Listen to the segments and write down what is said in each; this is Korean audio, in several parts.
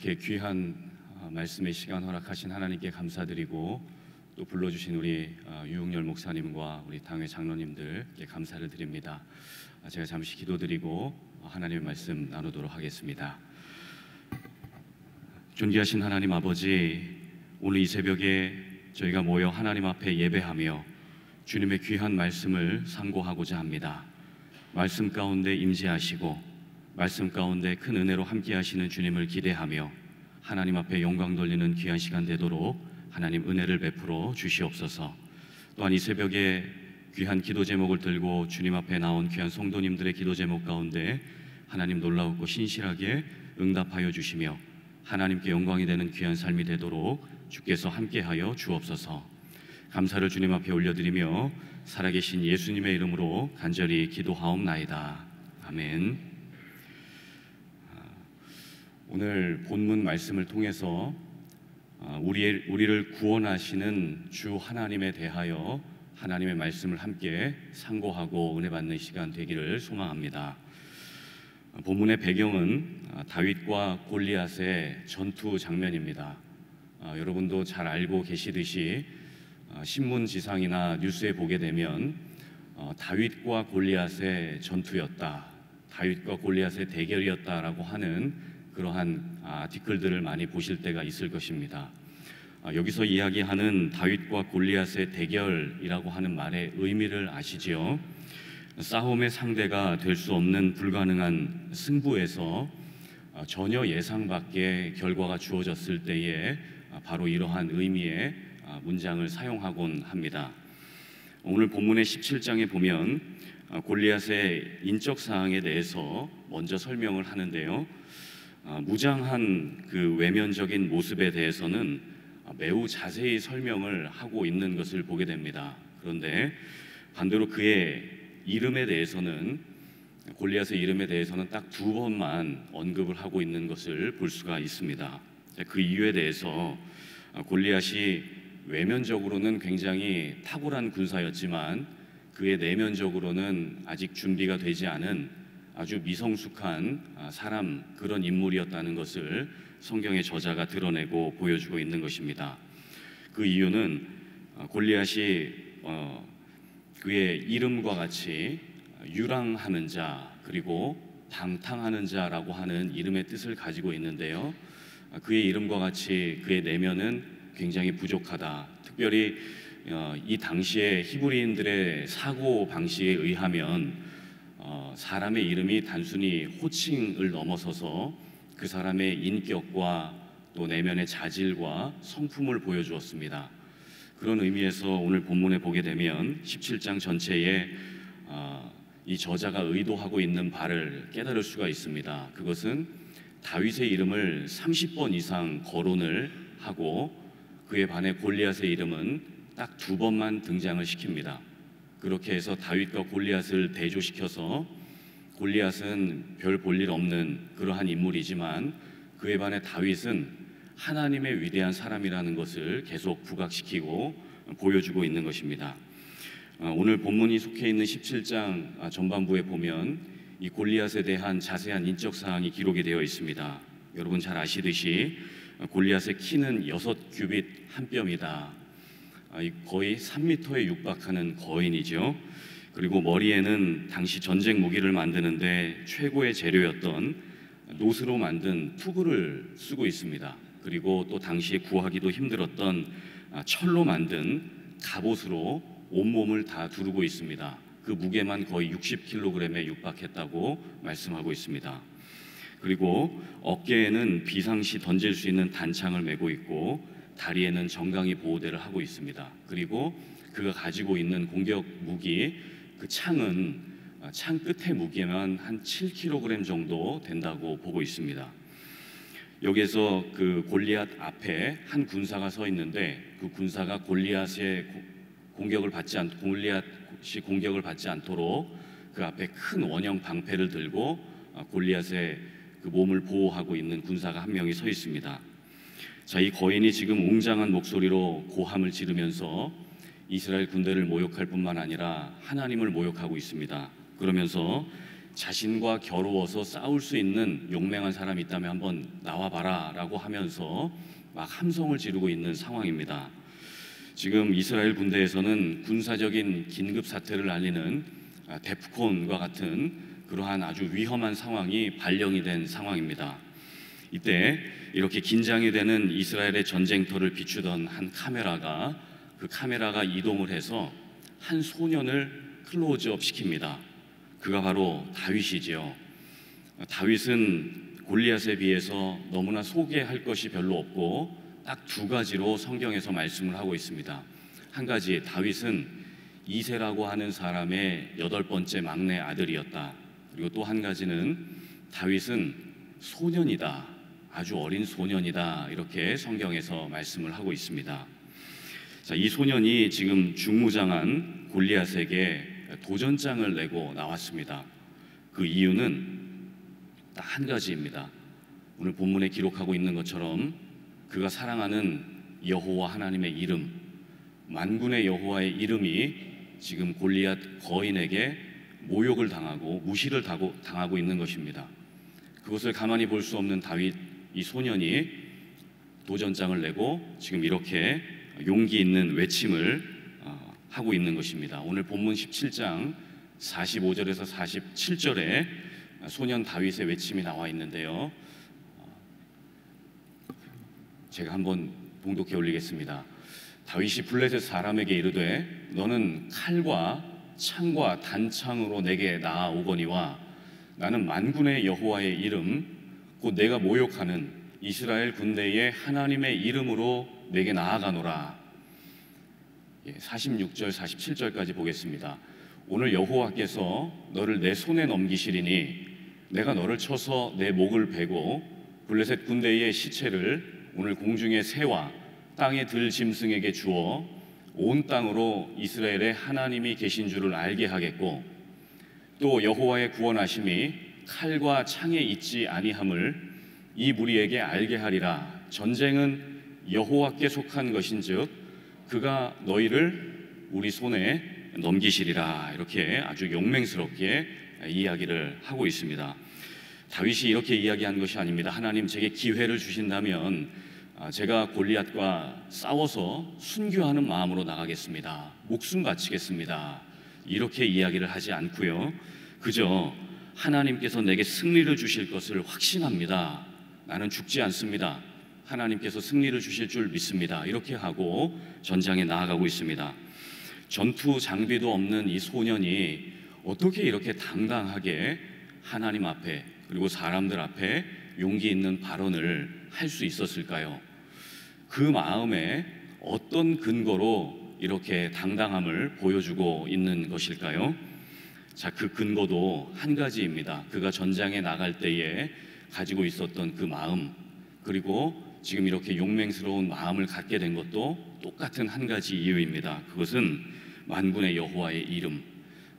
이렇게 귀한 말씀의 시간 허락하신 하나님께 감사드리고 또 불러주신 우리 유흥열 목사님과 우리 당회 장로님들께 감사를 드립니다. 제가 잠시 기도드리고 하나님의 말씀 나누도록 하겠습니다. 존귀하신 하나님 아버지, 오늘 이 새벽에 저희가 모여 하나님 앞에 예배하며 주님의 귀한 말씀을 상고하고자 합니다. 말씀 가운데 임재하시고 말씀 가운데 큰 은혜로 함께 하시는 주님을 기대하며 하나님 앞에 영광 돌리는 귀한 시간 되도록 하나님 은혜를 베풀어 주시옵소서. 또한 이 새벽에 귀한 기도 제목을 들고 주님 앞에 나온 귀한 성도님들의 기도 제목 가운데 하나님 놀라웠고 신실하게 응답하여 주시며 하나님께 영광이 되는 귀한 삶이 되도록 주께서 함께하여 주옵소서. 감사를 주님 앞에 올려드리며 살아계신 예수님의 이름으로 간절히 기도하옵나이다. 아멘. 오늘 본문 말씀을 통해서 우리를 구원하시는 주 하나님에 대하여 하나님의 말씀을 함께 상고하고 은혜 받는 시간 되기를 소망합니다. 본문의 배경은 다윗과 골리앗의 전투 장면입니다. 여러분도 잘 알고 계시듯이 신문지상이나 뉴스에 보게 되면 다윗과 골리앗의 전투였다, 다윗과 골리앗의 대결이었다라고 하는 그러한 아티클들을 많이 보실 때가 있을 것입니다. 여기서 이야기하는 다윗과 골리앗의 대결이라고 하는 말의 의미를 아시지요? 싸움의 상대가 될 수 없는 불가능한 승부에서 전혀 예상 밖의 결과가 주어졌을 때에 바로 이러한 의미의 문장을 사용하곤 합니다. 오늘 본문의 17장에 보면 골리앗의 인적 사항에 대해서 먼저 설명을 하는데요, 무장한 그 외면적인 모습에 대해서는 매우 자세히 설명을 하고 있는 것을 보게 됩니다. 그런데 반대로 그의 이름에 대해서는, 골리앗의 이름에 대해서는 딱 2번만 언급을 하고 있는 것을 볼 수가 있습니다. 그 이유에 대해서 골리앗이 외면적으로는 굉장히 탁월한 군사였지만 그의 내면적으로는 아직 준비가 되지 않은 아주 미성숙한 사람, 그런 인물이었다는 것을 성경의 저자가 드러내고 보여주고 있는 것입니다. 그 이유는 골리앗이 그의 이름과 같이 유랑하는 자 그리고 방탕하는 자라고 하는 이름의 뜻을 가지고 있는데요, 그의 이름과 같이 그의 내면은 굉장히 부족하다. 특별히 이 당시의 히브리인들의 사고 방식에 의하면 사람의 이름이 단순히 호칭을 넘어서서 그 사람의 인격과 또 내면의 자질과 성품을 보여주었습니다. 그런 의미에서 오늘 본문에 보게 되면 17장 전체에 이 저자가 의도하고 있는 바를 깨달을 수가 있습니다. 그것은 다윗의 이름을 30번 이상 거론을 하고 그에 반해 골리앗의 이름은 딱 2번만 등장을 시킵니다. 그렇게 해서 다윗과 골리앗을 대조시켜서 골리앗은 별 볼 일 없는 그러한 인물이지만 그에 반해 다윗은 하나님의 위대한 사람이라는 것을 계속 부각시키고 보여주고 있는 것입니다. 오늘 본문이 속해 있는 17장 전반부에 보면 이 골리앗에 대한 자세한 인적 사항이 기록이 되어 있습니다. 여러분 잘 아시듯이 골리앗의 키는 6규빗 한 뼘이다. 거의 3m에 육박하는 거인이죠. 그리고 머리에는 당시 전쟁 무기를 만드는데 최고의 재료였던 노스로 만든 투구를 쓰고 있습니다. 그리고 또 당시에 구하기도 힘들었던 철로 만든 갑옷으로 온몸을 다 두르고 있습니다. 그 무게만 거의 60kg에 육박했다고 말씀하고 있습니다. 그리고 어깨에는 비상시 던질 수 있는 단창을 메고 있고 다리에는 정강이 보호대를 하고 있습니다. 그리고 그가 가지고 있는 공격 무기, 그 창은 창 끝의 무게만 한 7kg 정도 된다고 보고 있습니다. 여기에서 그 골리앗 앞에 한 군사가 서 있는데 그 군사가 골리앗이 공격을 받지 않도록 그 앞에 큰 원형 방패를 들고 골리앗의 그 몸을 보호하고 있는 군사가 한 명이 서 있습니다. 자, 이 거인이 지금 웅장한 목소리로 고함을 지르면서 이스라엘 군대를 모욕할 뿐만 아니라 하나님을 모욕하고 있습니다. 그러면서 자신과 겨루어서 싸울 수 있는 용맹한 사람이 있다면 한번 나와봐라 라고 하면서 막 함성을 지르고 있는 상황입니다. 지금 이스라엘 군대에서는 군사적인 긴급 사태를 알리는 데프콘과 같은 그러한 아주 위험한 상황이 발령이 된 상황입니다. 이때 이렇게 긴장이 되는 이스라엘의 전쟁터를 비추던 한 카메라가, 그 카메라가 이동을 해서 한 소년을 클로즈업 시킵니다. 그가 바로 다윗이지요. 다윗은 골리앗에 비해서 너무나 소개할 것이 별로 없고 딱 두 가지로 성경에서 말씀을 하고 있습니다. 한 가지, 다윗은 이새라고 하는 사람의 8번째 막내 아들이었다. 그리고 또 한 가지는 다윗은 소년이다, 아주 어린 소년이다, 이렇게 성경에서 말씀을 하고 있습니다. 자, 이 소년이 지금 중무장한 골리앗에게 도전장을 내고 나왔습니다. 그 이유는 딱 한 가지입니다. 오늘 본문에 기록하고 있는 것처럼 그가 사랑하는 여호와 하나님의 이름, 만군의 여호와의 이름이 지금 골리앗 거인에게 모욕을 당하고 무시를 당하고 있는 것입니다. 그것을 가만히 볼 수 없는 다윗, 이 소년이 도전장을 내고 지금 이렇게 용기 있는 외침을 하고 있는 것입니다. 오늘 본문 17장 45절에서 47절에 소년 다윗의 외침이 나와 있는데요, 제가 한번 봉독해 올리겠습니다. 다윗이 블레셋 사람에게 이르되 너는 칼과 창과 단창으로 내게 나아오거니와 나는 만군의 여호와의 이름 곧 내가 모욕하는 이스라엘 군대의 하나님의 이름으로 내게 나아가노라. 46절 47절까지 보겠습니다. 오늘 여호와께서 너를 내 손에 넘기시리니 내가 너를 쳐서 내 목을 베고 블레셋 군대의 시체를 오늘 공중의 새와 땅의 들짐승에게 주어 온 땅으로 이스라엘의 하나님이 계신 줄을 알게 하겠고 또 여호와의 구원하심이 칼과 창에 있지 아니함을 이 무리에게 알게 하리라. 전쟁은 여호와께 속한 것인즉 그가 너희를 우리 손에 넘기시리라. 이렇게 아주 용맹스럽게 이야기를 하고 있습니다. 다윗이 이렇게 이야기한 것이 아닙니다. 하나님, 제게 기회를 주신다면 제가 골리앗과 싸워서 순교하는 마음으로 나가겠습니다. 목숨 바치겠습니다. 이렇게 이야기를 하지 않고요, 그저 하나님께서 내게 승리를 주실 것을 확신합니다. 나는 죽지 않습니다. 하나님께서 승리를 주실 줄 믿습니다. 이렇게 하고 전장에 나아가고 있습니다. 전투 장비도 없는 이 소년이 어떻게 이렇게 당당하게 하나님 앞에 그리고 사람들 앞에 용기 있는 발언을 할 수 있었을까요? 그 마음에 어떤 근거로 이렇게 당당함을 보여주고 있는 것일까요? 자, 그 근거도 한 가지입니다. 그가 전장에 나갈 때에 가지고 있었던 그 마음, 그리고 지금 이렇게 용맹스러운 마음을 갖게 된 것도 똑같은 한 가지 이유입니다. 그것은 만군의 여호와의 이름,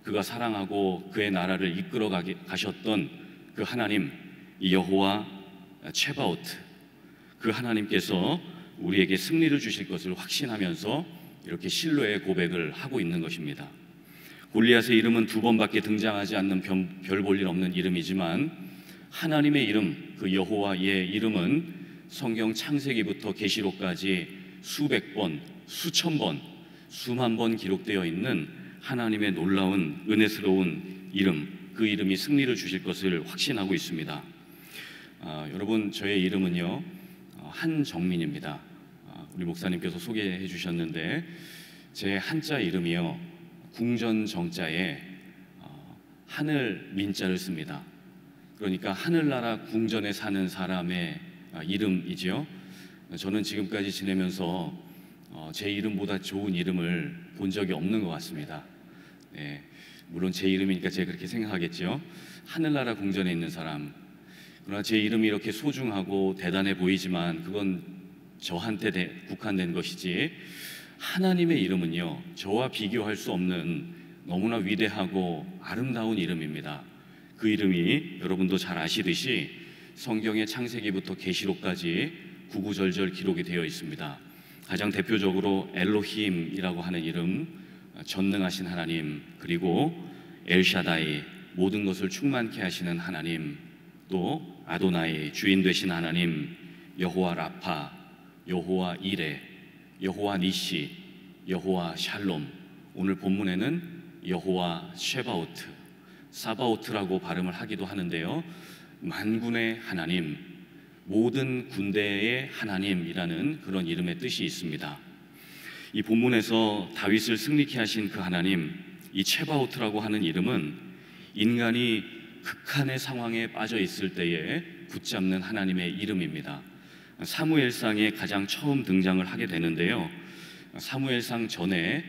그가 사랑하고 그의 나라를 이끌어 가셨던 그 하나님, 이 여호와 체바오트, 그 하나님께서 우리에게 승리를 주실 것을 확신하면서 이렇게 신뢰의 고백을 하고 있는 것입니다. 골리앗의 이름은 두 번밖에 등장하지 않는 별 볼 일 없는 이름이지만 하나님의 이름, 그 여호와의 이름은 성경 창세기부터 계시록까지 수백 번, 수천 번, 수만 번 기록되어 있는 하나님의 놀라운 은혜스러운 이름, 그 이름이 승리를 주실 것을 확신하고 있습니다. 여러분, 저의 이름은요 한정민입니다. 우리 목사님께서 소개해 주셨는데 제 한자 이름이요 궁전정자에 하늘 민자를 씁니다. 그러니까 하늘나라 궁전에 사는 사람의 이름이지요. 저는 지금까지 지내면서 제 이름보다 좋은 이름을 본 적이 없는 것 같습니다. 네, 물론 제 이름이니까 제가 그렇게 생각하겠죠. 하늘나라 궁전에 있는 사람. 그러나 제 이름이 이렇게 소중하고 대단해 보이지만 그건 저한테 국한된 것이지 하나님의 이름은요 저와 비교할 수 없는 너무나 위대하고 아름다운 이름입니다. 그 이름이 여러분도 잘 아시듯이 성경의 창세기부터 계시록까지 구구절절 기록이 되어 있습니다. 가장 대표적으로 엘로힘이라고 하는 이름, 전능하신 하나님, 그리고 엘샤다이, 모든 것을 충만케 하시는 하나님, 또 아도나이 주인 되신 하나님, 여호와 라파, 여호와 이레, 여호와 니시, 여호와 샬롬, 오늘 본문에는 여호와 쉐바오트, 사바오트라고 발음을 하기도 하는데요, 만군의 하나님, 모든 군대의 하나님이라는 그런 이름의 뜻이 있습니다. 이 본문에서 다윗을 승리케 하신 그 하나님, 이 체바오트라고 하는 이름은 인간이 극한의 상황에 빠져 있을 때에 붙잡는 하나님의 이름입니다. 사무엘상에 가장 처음 등장을 하게 되는데요, 사무엘상 전에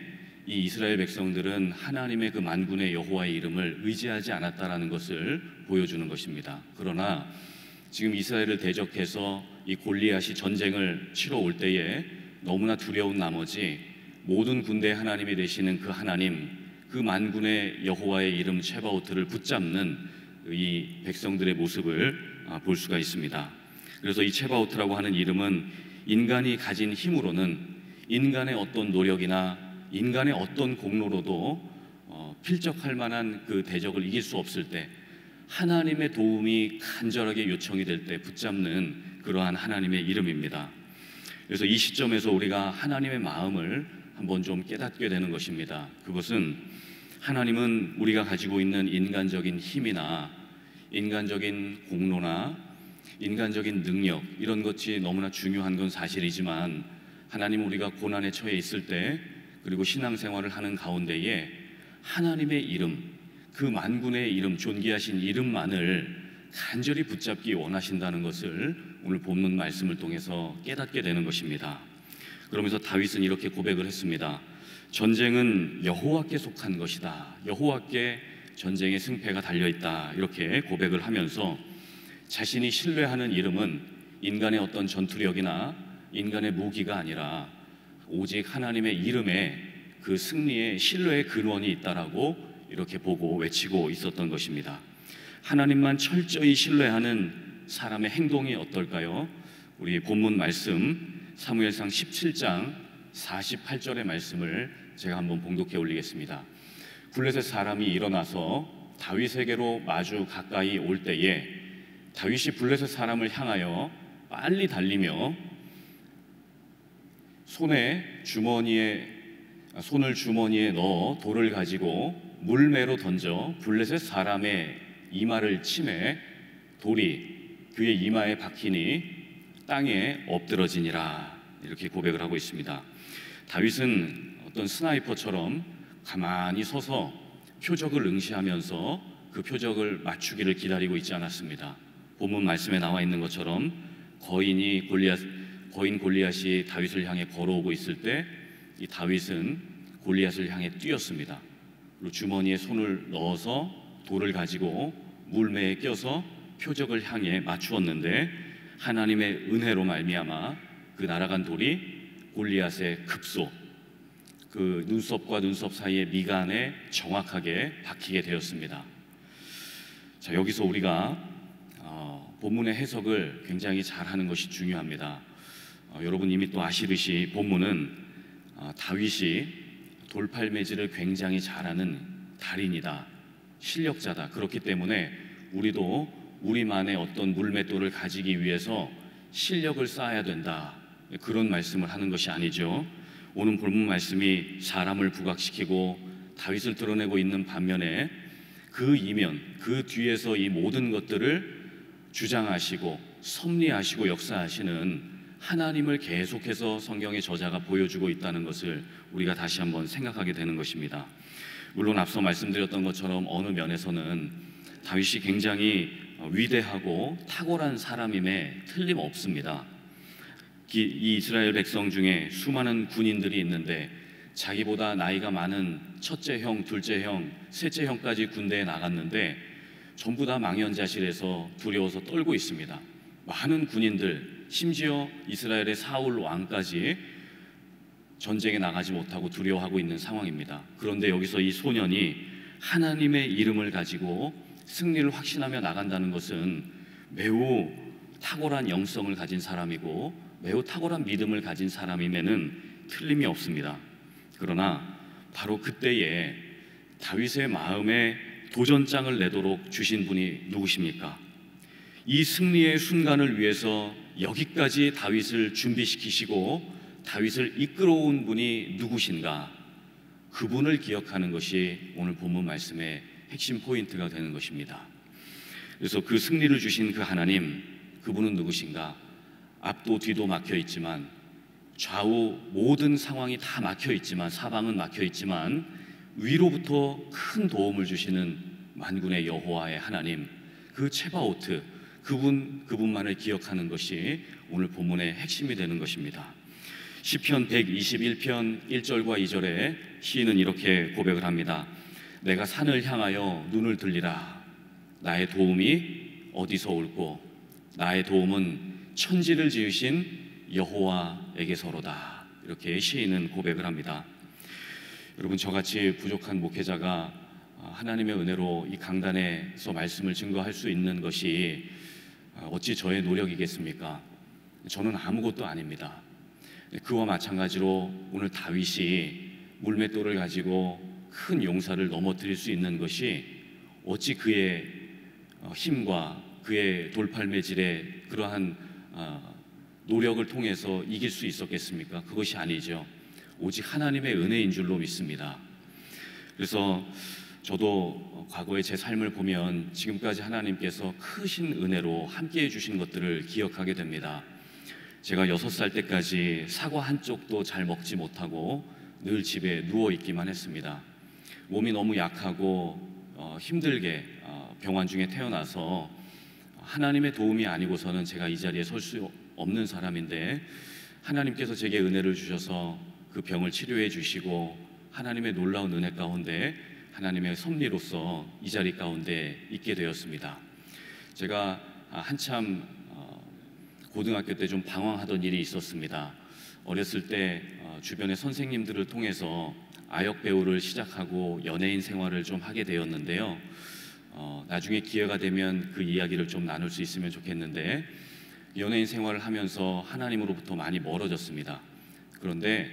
이 이스라엘 백성들은 하나님의 그 만군의 여호와의 이름을 의지하지 않았다라는 것을 보여주는 것입니다. 그러나 지금 이스라엘을 대적해서 이 골리앗이 전쟁을 치러 올 때에 너무나 두려운 나머지 모든 군대의 하나님이 되시는 그 하나님, 그 만군의 여호와의 이름 체바오트를 붙잡는 이 백성들의 모습을 볼 수가 있습니다. 그래서 이 체바오트라고 하는 이름은 인간이 가진 힘으로는, 인간의 어떤 노력이나 인간의 어떤 공로로도 필적할 만한 그 대적을 이길 수 없을 때, 하나님의 도움이 간절하게 요청이 될 때 붙잡는 그러한 하나님의 이름입니다. 그래서 이 시점에서 우리가 하나님의 마음을 한번 좀 깨닫게 되는 것입니다. 그것은 하나님은 우리가 가지고 있는 인간적인 힘이나 인간적인 공로나 인간적인 능력, 이런 것이 너무나 중요한 건 사실이지만, 하나님은 우리가 고난에 처해 있을 때, 그리고 신앙생활을 하는 가운데에 하나님의 이름, 그 만군의 이름, 존귀하신 이름만을 간절히 붙잡기 원하신다는 것을 오늘 본문 말씀을 통해서 깨닫게 되는 것입니다. 그러면서 다윗은 이렇게 고백을 했습니다. 전쟁은 여호와께 속한 것이다. 여호와께 전쟁의 승패가 달려있다. 이렇게 고백을 하면서 자신이 신뢰하는 이름은 인간의 어떤 전투력이나 인간의 무기가 아니라 오직 하나님의 이름에 그 승리의 신뢰의 근원이 있다라고 이렇게 보고 외치고 있었던 것입니다. 하나님만 철저히 신뢰하는 사람의 행동이 어떨까요? 우리 본문 말씀 사무엘상 17장 48절의 말씀을 제가 한번 봉독해 올리겠습니다. 블레셋 사람이 일어나서 다윗에게로 마주 가까이 올 때에 다윗이 블레셋 사람을 향하여 빨리 달리며 손을 주머니에 넣어 돌을 가지고 물매로 던져 블레셋 사람의 이마를 치매 돌이 그의 이마에 박히니 땅에 엎드러지니라. 이렇게 고백을 하고 있습니다. 다윗은 어떤 스나이퍼처럼 가만히 서서 표적을 응시하면서 그 표적을 맞추기를 기다리고 있지 않았습니다. 본문 말씀에 나와 있는 것처럼 거인 골리앗이 다윗을 향해 걸어오고 있을 때 이 다윗은 골리앗을 향해 뛰었습니다. 그리고 주머니에 손을 넣어서 돌을 가지고 물매에 껴서 표적을 향해 맞추었는데, 하나님의 은혜로 말미암아 그 날아간 돌이 골리앗의 급소, 그 눈썹과 눈썹 사이의 미간에 정확하게 박히게 되었습니다. 자, 여기서 우리가 본문의 해석을 굉장히 잘하는 것이 중요합니다. 여러분 이미 또 아시듯이 본문은 다윗이 돌팔매질을 굉장히 잘하는 달인이다, 실력자다. 그렇기 때문에 우리도 우리만의 어떤 물맷돌을 가지기 위해서 실력을 쌓아야 된다, 그런 말씀을 하는 것이 아니죠. 오늘 본문 말씀이 사람을 부각시키고 다윗을 드러내고 있는 반면에 그 이면, 그 뒤에서 이 모든 것들을 주장하시고 섭리하시고 역사하시는 하나님을 계속해서 성경의 저자가 보여주고 있다는 것을 우리가 다시 한번 생각하게 되는 것입니다. 물론 앞서 말씀드렸던 것처럼 어느 면에서는 다윗이 굉장히 위대하고 탁월한 사람임에 틀림없습니다. 이 이스라엘 백성 중에 수많은 군인들이 있는데 자기보다 나이가 많은 첫째 형, 둘째 형, 셋째 형까지 군대에 나갔는데 전부 다 망연자실해서 두려워서 떨고 있습니다. 많은 군인들, 심지어 이스라엘의 사울 왕까지 전쟁에 나가지 못하고 두려워하고 있는 상황입니다. 그런데 여기서 이 소년이 하나님의 이름을 가지고 승리를 확신하며 나간다는 것은 매우 탁월한 영성을 가진 사람이고 매우 탁월한 믿음을 가진 사람임에는 틀림이 없습니다. 그러나 바로 그때에 다윗의 마음에 도전장을 내도록 주신 분이 누구십니까? 이 승리의 순간을 위해서 여기까지 다윗을 준비시키시고 다윗을 이끌어온 분이 누구신가? 그분을 기억하는 것이 오늘 본문 말씀의 핵심 포인트가 되는 것입니다. 그래서 그 승리를 주신 그 하나님, 그분은 누구신가? 앞도 뒤도 막혀 있지만, 좌우 모든 상황이 다 막혀 있지만, 사방은 막혀 있지만 위로부터 큰 도움을 주시는 만군의 여호와의 하나님, 그 체바오트, 그분만을 기억하는 것이 오늘 본문의 핵심이 되는 것입니다. 시편 121편 1절과 2절에 시인은 이렇게 고백을 합니다. 내가 산을 향하여 눈을 들리라. 나의 도움이 어디서 올꼬? 나의 도움은 천지를 지으신 여호와에게서로다. 이렇게 시인은 고백을 합니다. 여러분, 저같이 부족한 목회자가 하나님의 은혜로 이 강단에서 말씀을 증거할 수 있는 것이 어찌 저의 노력이겠습니까? 저는 아무것도 아닙니다. 그와 마찬가지로 오늘 다윗이 물맷돌을 가지고 큰 용사를 넘어뜨릴 수 있는 것이 어찌 그의 힘과 그의 돌팔매질의 그러한 노력을 통해서 이길 수 있었겠습니까? 그것이 아니죠. 오직 하나님의 은혜인 줄로 믿습니다. 그래서 저도 과거의 제 삶을 보면 지금까지 하나님께서 크신 은혜로 함께해 주신 것들을 기억하게 됩니다. 제가 6살 때까지 사과 한 쪽도 잘 먹지 못하고 늘 집에 누워있기만 했습니다. 몸이 너무 약하고 힘들게 병환 중에 태어나서 하나님의 도움이 아니고서는 제가 이 자리에 설 수 없는 사람인데, 하나님께서 제게 은혜를 주셔서 그 병을 치료해 주시고 하나님의 놀라운 은혜 가운데 하나님의 섭리로서 이 자리 가운데 있게 되었습니다. 제가 한참 고등학교 때 좀 방황하던 일이 있었습니다. 어렸을 때 주변의 선생님들을 통해서 아역 배우를 시작하고 연예인 생활을 좀 하게 되었는데요. 나중에 기회가 되면 그 이야기를 좀 나눌 수 있으면 좋겠는데, 연예인 생활을 하면서 하나님으로부터 많이 멀어졌습니다. 그런데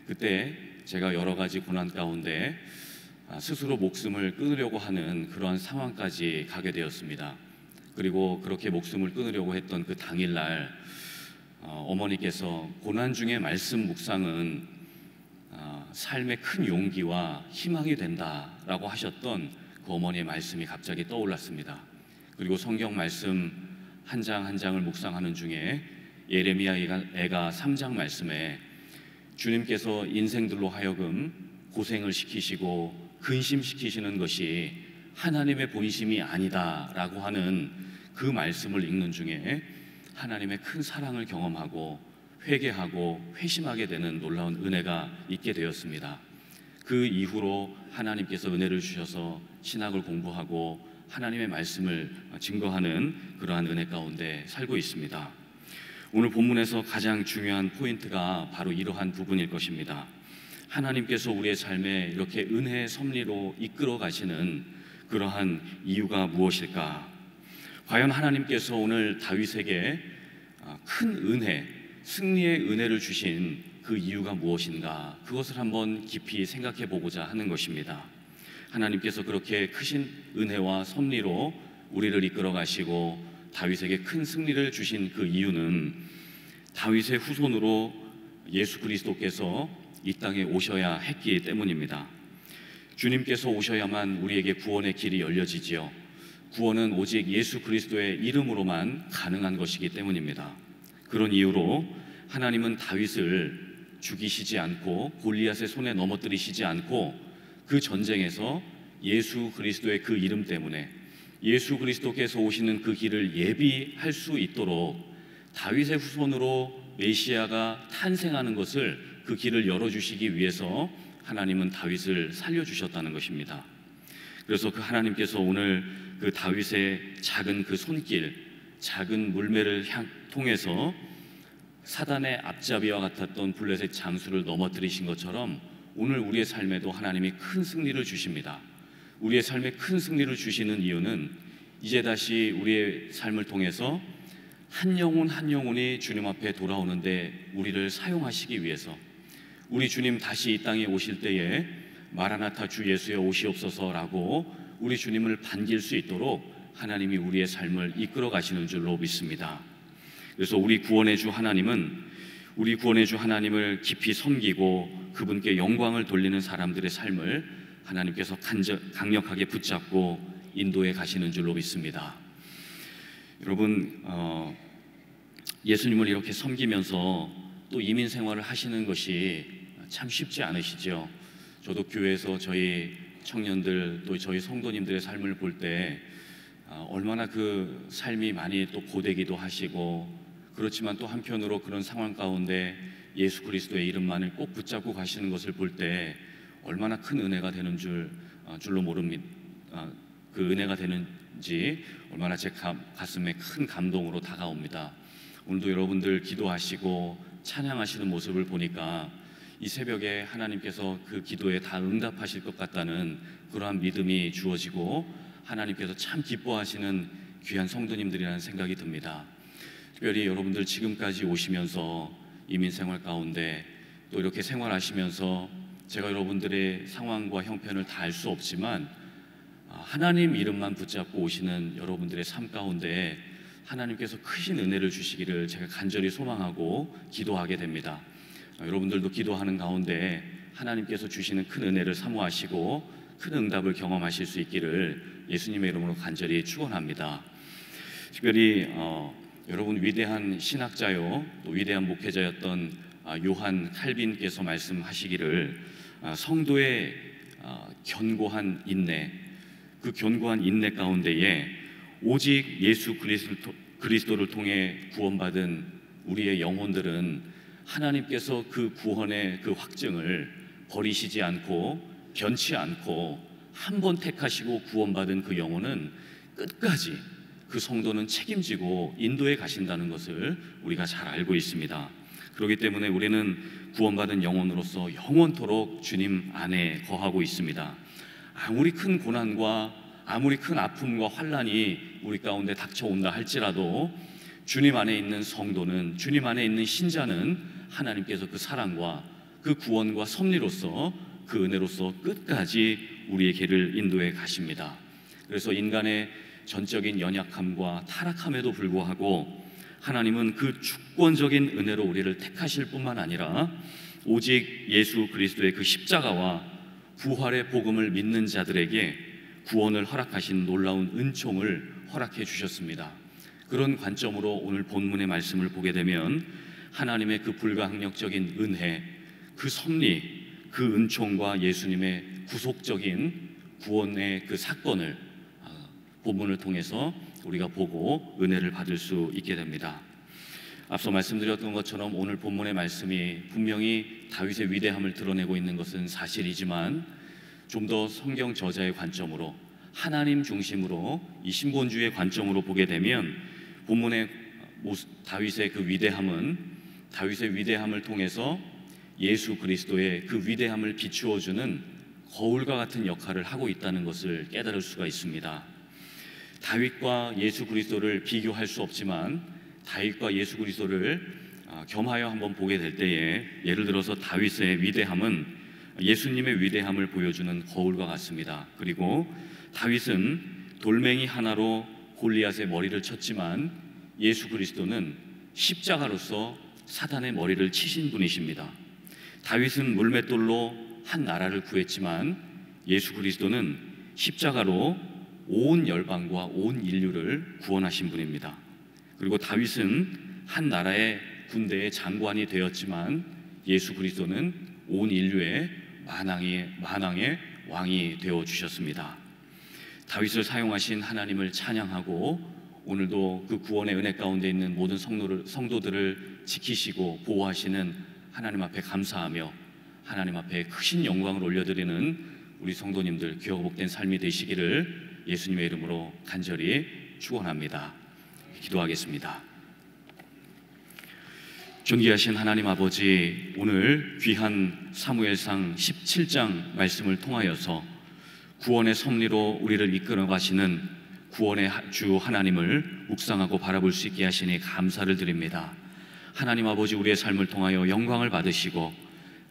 그때 제가 여러 가지 고난 가운데 스스로 목숨을 끊으려고 하는 그러한 상황까지 가게 되었습니다. 그리고 그렇게 목숨을 끊으려고 했던 그 당일날 어머니께서 고난 중에 말씀 묵상은 삶의 큰 용기와 희망이 된다라고 하셨던 그 어머니의 말씀이 갑자기 떠올랐습니다. 그리고 성경 말씀 한 장 한 장을 묵상하는 중에 예레미야 애가 3장 말씀에 주님께서 인생들로 하여금 고생을 시키시고 근심시키시는 것이 하나님의 본심이 아니다라고 하는 그 말씀을 읽는 중에 하나님의 큰 사랑을 경험하고 회개하고 회심하게 되는 놀라운 은혜가 있게 되었습니다. 그 이후로 하나님께서 은혜를 주셔서 신학을 공부하고 하나님의 말씀을 증거하는 그러한 은혜 가운데 살고 있습니다. 오늘 본문에서 가장 중요한 포인트가 바로 이러한 부분일 것입니다. 하나님께서 우리의 삶에 이렇게 은혜의 섭리로 이끌어 가시는 그러한 이유가 무엇일까? 과연 하나님께서 오늘 다윗에게 큰 은혜, 승리의 은혜를 주신 그 이유가 무엇인가? 그것을 한번 깊이 생각해 보고자 하는 것입니다. 하나님께서 그렇게 크신 은혜와 섭리로 우리를 이끌어 가시고 다윗에게 큰 승리를 주신 그 이유는 다윗의 후손으로 예수 그리스도께서 이 땅에 오셔야 했기 때문입니다. 주님께서 오셔야만 우리에게 구원의 길이 열려지지요. 구원은 오직 예수 그리스도의 이름으로만 가능한 것이기 때문입니다. 그런 이유로 하나님은 다윗을 죽이시지 않고 골리앗의 손에 넘어뜨리시지 않고 그 전쟁에서 예수 그리스도의 그 이름 때문에 예수 그리스도께서 오시는 그 길을 예비할 수 있도록 다윗의 후손으로 메시아가 탄생하는 것을, 그 길을 열어주시기 위해서 하나님은 다윗을 살려주셨다는 것입니다. 그래서 그 하나님께서 오늘 그 다윗의 작은 그 손길, 작은 물매를 통해서 사단의 앞잡이와 같았던 블레셋 장수를 넘어뜨리신 것처럼 오늘 우리의 삶에도 하나님이 큰 승리를 주십니다. 우리의 삶에 큰 승리를 주시는 이유는 이제 다시 우리의 삶을 통해서 한 영혼 한 영혼이 주님 앞에 돌아오는데 우리를 사용하시기 위해서, 우리 주님 다시 이 땅에 오실 때에 마라나타 주 예수여 오시옵소서라고 우리 주님을 반길 수 있도록 하나님이 우리의 삶을 이끌어 가시는 줄로 믿습니다. 그래서 우리 구원의 주 하나님을 깊이 섬기고 그분께 영광을 돌리는 사람들의 삶을 하나님께서 강력하게 붙잡고 인도해 가시는 줄로 믿습니다. 여러분, 예수님을 이렇게 섬기면서 또 이민 생활을 하시는 것이 참 쉽지 않으시죠. 저도 교회에서 저희 청년들 또 저희 성도님들의 삶을 볼 때 얼마나 그 삶이 많이 또 고되기도 하시고, 그렇지만 또 한편으로 그런 상황 가운데 예수 그리스도의 이름만을 꼭 붙잡고 가시는 것을 볼 때 얼마나 큰 은혜가 되는 줄로 모릅니다. 그 은혜가 되는지 얼마나 제 가슴에 큰 감동으로 다가옵니다. 오늘도 여러분들 기도하시고 찬양하시는 모습을 보니까 이 새벽에 하나님께서 그 기도에 다 응답하실 것 같다는 그러한 믿음이 주어지고, 하나님께서 참 기뻐하시는 귀한 성도님들이라는 생각이 듭니다. 특별히 여러분들 지금까지 오시면서 이민생활 가운데 또 이렇게 생활하시면서 제가 여러분들의 상황과 형편을 다 알 수 없지만 하나님 이름만 붙잡고 오시는 여러분들의 삶 가운데 하나님께서 크신 은혜를 주시기를 제가 간절히 소망하고 기도하게 됩니다. 여러분들도 기도하는 가운데 하나님께서 주시는 큰 은혜를 사모하시고 큰 응답을 경험하실 수 있기를 예수님의 이름으로 간절히 축원합니다. 특별히 여러분 위대한 신학자요 또 위대한 목회자였던 요한 칼빈께서 말씀하시기를 성도의 견고한 인내, 그 견고한 인내 가운데에 오직 예수 그리스도를 통해 구원받은 우리의 영혼들은 하나님께서 그 구원의 그 확증을 버리시지 않고 변치 않고 한 번 택하시고 구원받은 그 영혼은 끝까지 그 성도는 책임지고 인도해 가신다는 것을 우리가 잘 알고 있습니다. 그렇기 때문에 우리는 구원받은 영혼으로서 영원토록 주님 안에 거하고 있습니다. 아무리 큰 고난과 아무리 큰 아픔과 환난이 우리 가운데 닥쳐온다 할지라도 주님 안에 있는 성도는, 주님 안에 있는 신자는 하나님께서 그 사랑과 그 구원과 섭리로서 그 은혜로서 끝까지 우리의 길을 인도해 가십니다. 그래서 인간의 전적인 연약함과 타락함에도 불구하고 하나님은 그 주권적인 은혜로 우리를 택하실 뿐만 아니라 오직 예수 그리스도의 그 십자가와 부활의 복음을 믿는 자들에게 구원을 허락하신 놀라운 은총을 허락해 주셨습니다. 그런 관점으로 오늘 본문의 말씀을 보게 되면 하나님의 그 불가항력적인 은혜, 그 섭리, 그 은총과 예수님의 구속적인 구원의 그 사건을 본문을 통해서 우리가 보고 은혜를 받을 수 있게 됩니다. 앞서 말씀드렸던 것처럼 오늘 본문의 말씀이 분명히 다윗의 위대함을 드러내고 있는 것은 사실이지만 좀 더 성경 저자의 관점으로, 하나님 중심으로, 이 신본주의의 관점으로 보게 되면 본문의 다윗의 그 위대함은 다윗의 위대함을 통해서 예수 그리스도의 그 위대함을 비추어주는 거울과 같은 역할을 하고 있다는 것을 깨달을 수가 있습니다. 다윗과 예수 그리스도를 비교할 수 없지만 다윗과 예수 그리스도를 겸하여 한번 보게 될 때에 예를 들어서 다윗의 위대함은 예수님의 위대함을 보여주는 거울과 같습니다. 그리고 다윗은 돌멩이 하나로 골리앗의 머리를 쳤지만 예수 그리스도는 십자가로서 사단의 머리를 치신 분이십니다. 다윗은 물맷돌로 한 나라를 구했지만 예수 그리스도는 십자가로 온 열방과 온 인류를 구원하신 분입니다. 그리고 다윗은 한 나라의 군대의 장관이 되었지만 예수 그리스도는 온 인류의 만왕의 왕이 되어 주셨습니다. 다윗을 사용하신 하나님을 찬양하고 오늘도 그 구원의 은혜 가운데 있는 모든 성도들을 지키시고 보호하시는 하나님 앞에 감사하며 하나님 앞에 크신 영광을 올려드리는 우리 성도님들 귀하고 복된 삶이 되시기를 예수님의 이름으로 간절히 축원합니다. 기도하겠습니다. 존귀하신 하나님 아버지, 오늘 귀한 사무엘상 17장 말씀을 통하여서 구원의 섭리로 우리를 이끌어 가시는 구원의 주 하나님을 묵상하고 바라볼 수 있게 하시니 감사를 드립니다. 하나님 아버지, 우리의 삶을 통하여 영광을 받으시고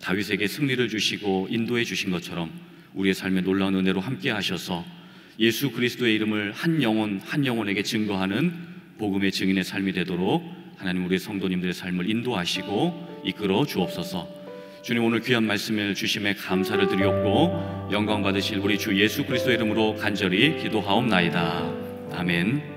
다윗에게 승리를 주시고 인도해 주신 것처럼 우리의 삶에 놀라운 은혜로 함께 하셔서 예수 그리스도의 이름을 한 영혼 한 영혼에게 증거하는 복음의 증인의 삶이 되도록 하나님 우리 성도님들의 삶을 인도하시고 이끌어 주옵소서. 주님, 오늘 귀한 말씀을 주심에 감사를 드리옵고 영광 받으실 우리 주 예수 그리스도의 이름으로 간절히 기도하옵나이다. 아멘.